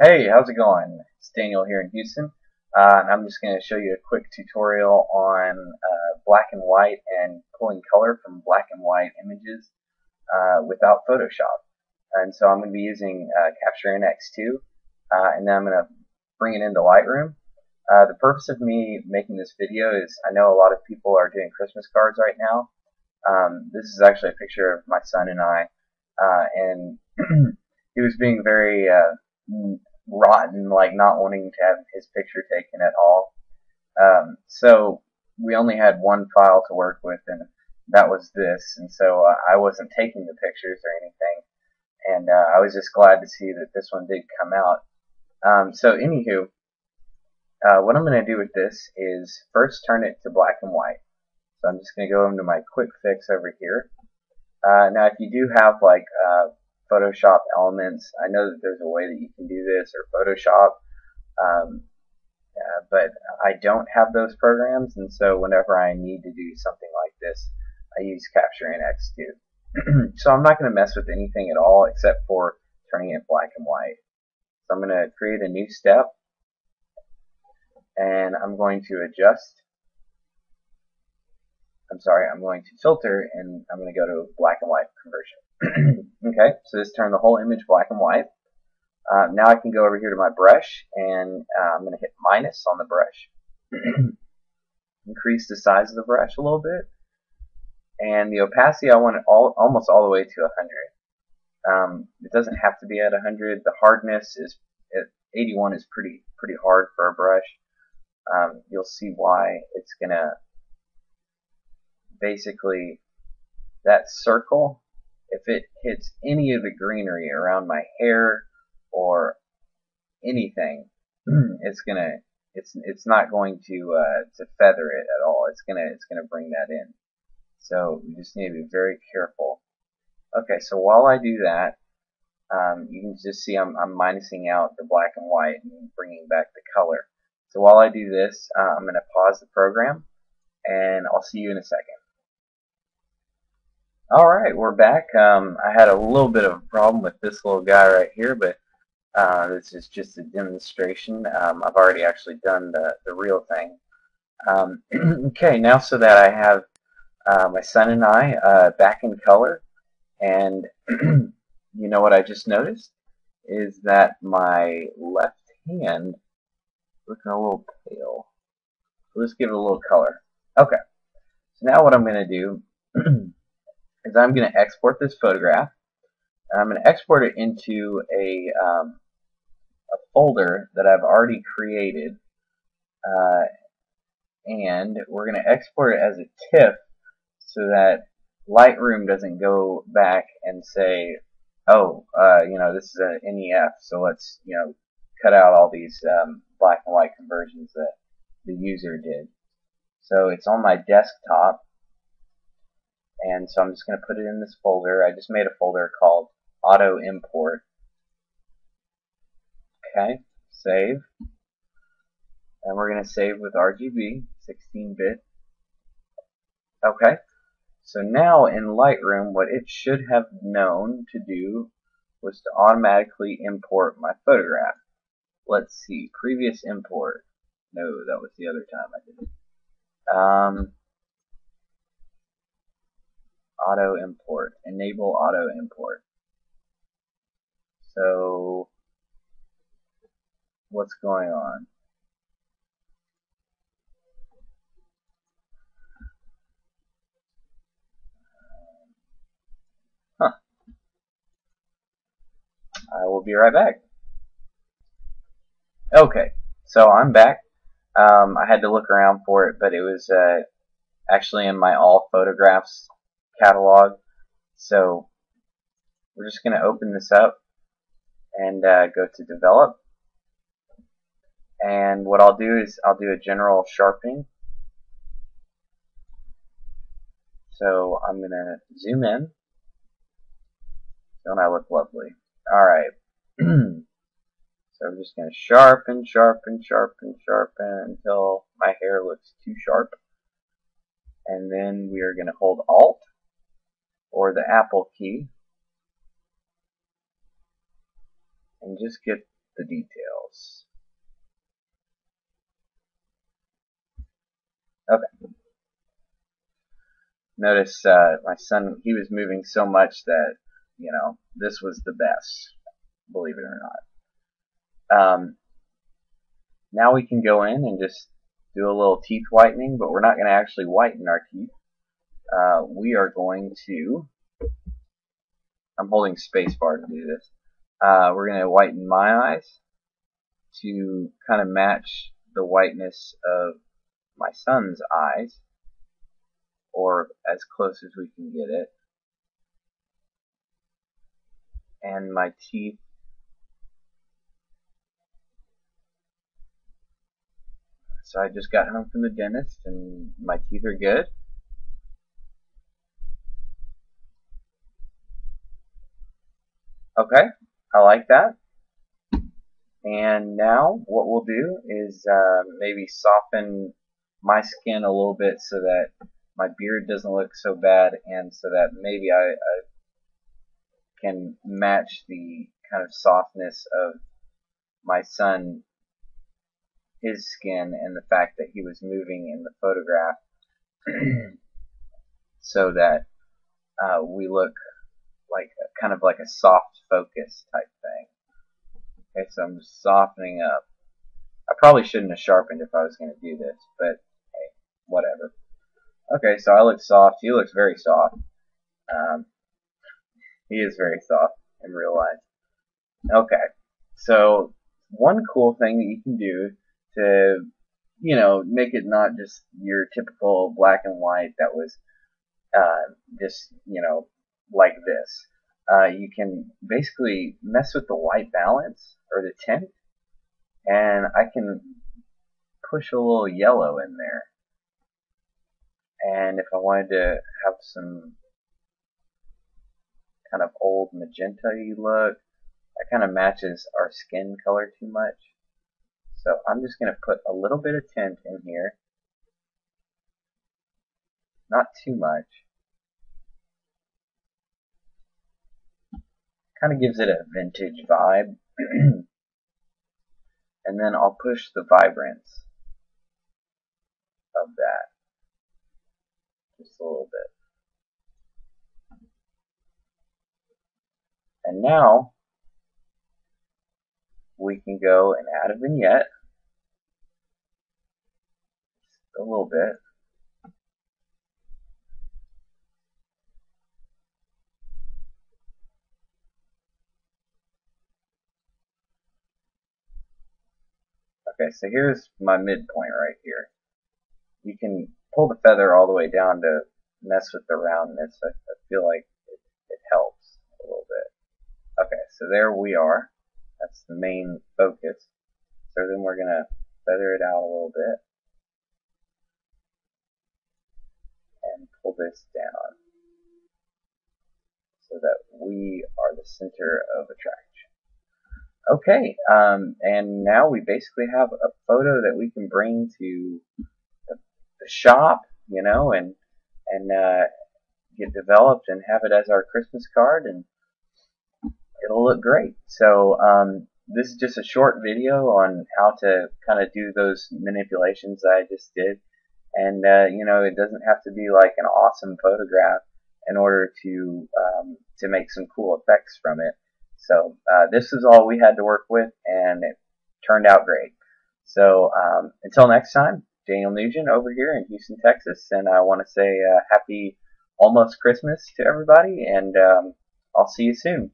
Hey, how's it going? It's Daniel here in Houston, and I'm just going to show you a quick tutorial on black and white and pulling color from black and white images without Photoshop. And so I'm going to be using Capture NX2, and then I'm going to bring it into Lightroom. The purpose of me making this video is I know a lot of people are doing Christmas cards right now. This is actually a picture of my son and I, and he was being very rotten, like not wanting to have his picture taken at all. So we only had one file to work with, and that was this. And so I wasn't taking the pictures or anything, and I was just glad to see that this one did come out. So anywho, what I'm going to do with this is first turn it to black and white. So I'm just going to go into my quick fix over here. Now, if you do have like Photoshop elements, I know that there's a way that you can do this, or Photoshop, but I don't have those programs, and so whenever I need to do something like this, I use Capture NX2. So I'm not going to mess with anything at all except for turning it black and white. So I'm going to create a new step, and I'm going to I'm going to filter, and I'm going to go to black and white conversion. Okay, so this turned the whole image black and white. Now I can go over here to my brush, and I'm going to hit minus on the brush. Increase the size of the brush a little bit. And the opacity, I want it almost all the way to 100. It doesn't have to be at 100. The hardness is at 81 is pretty hard for a brush. You'll see why. It's going to basically, that circle, if it hits any of the greenery around my hair or anything, it's not going to feather it at all. It's gonna bring that in. So we just need to be very careful. Okay, so while I do that, you can just see I'm minusing out the black and white and bringing back the color. So while I do this, I'm going to pause the program, and I'll see you in a second. Alright, we're back. I had a little bit of a problem with this little guy right here, but this is just a demonstration. I've already actually done the real thing. Okay, now so that I have my son and I back in color, and you know what I just noticed is that my left hand is looking a little pale. So let's give it a little color. Okay, so now what I'm going to do is I'm going to export this photograph, and I'm going to export it into a folder that I've already created, and we're going to export it as a TIFF so that Lightroom doesn't go back and say, oh, this is an NEF, so let's, cut out all these black and white conversions that the user did. So it's on my desktop, and so I'm just going to put it in this folder. I just made a folder called Auto Import. Okay, save. And we're going to save with RGB, 16-bit. Okay, so now in Lightroom, what it should have known to do was to automatically import my photograph. Let's see, previous import. No, that was the other time I did it. Auto import, enable auto import. So what's going on? Huh. I will be right back. Okay, so I'm back. I had to look around for it, but it was actually in my all photographs catalog. So we're just going to open this up and go to develop. And what I'll do is I'll do a general sharpening. So I'm going to zoom in. Don't I look lovely? Alright. So I'm just going to sharpen until my hair looks too sharp. And then we are going to hold Alt or the Apple key and just get the details. Okay. Notice my son, he was moving so much that, this was the best, believe it or not. Now we can go in and just do a little teeth whitening, but we're not going to actually whiten our teeth. We are going to, I'm holding spacebar to do this. We're going to whiten my eyes to kind of match the whiteness of my son's eyes, or as close as we can get it. And my teeth, so I just got home from the dentist and my teeth are good. Okay, I like that. And now what we'll do is maybe soften my skin a little bit so that my beard doesn't look so bad, and so that maybe I can match the kind of softness of my son, his skin, and the fact that he was moving in the photograph so that we look like kind of like a soft focus type thing. Okay, so I'm just softening up. I probably shouldn't have sharpened if I was going to do this, but hey, whatever. Okay, so I look soft. He looks very soft. He is very soft in real life. Okay, so one cool thing that you can do to, make it not just your typical black and white that was just, like this. You can basically mess with the white balance or the tint, and I can push a little yellow in there. And if I wanted to have some kind of old magenta-y look, that kind of matches our skin color too much. So I'm just going to put a little bit of tint in here. Not too much. Kind of gives it a vintage vibe. And then I'll push the vibrance of that just a little bit. And now we can go and add a vignette. Just a little bit. Okay, so here's my midpoint right here. You can pull the feather all the way down to mess with the roundness. I feel like it helps a little bit. Okay, so there we are. That's the main focus. So then we're going to feather it out a little bit and pull this down so that we are the center of attraction. Okay, and now we basically have a photo that we can bring to the shop, and get developed and have it as our Christmas card, and it'll look great. So this is just a short video on how to kind of do those manipulations that I just did, and it doesn't have to be like an awesome photograph in order to make some cool effects from it. So this is all we had to work with, and it turned out great. So until next time, Daniel Nugent over here in Houston, Texas, and I want to say happy almost Christmas to everybody, and I'll see you soon.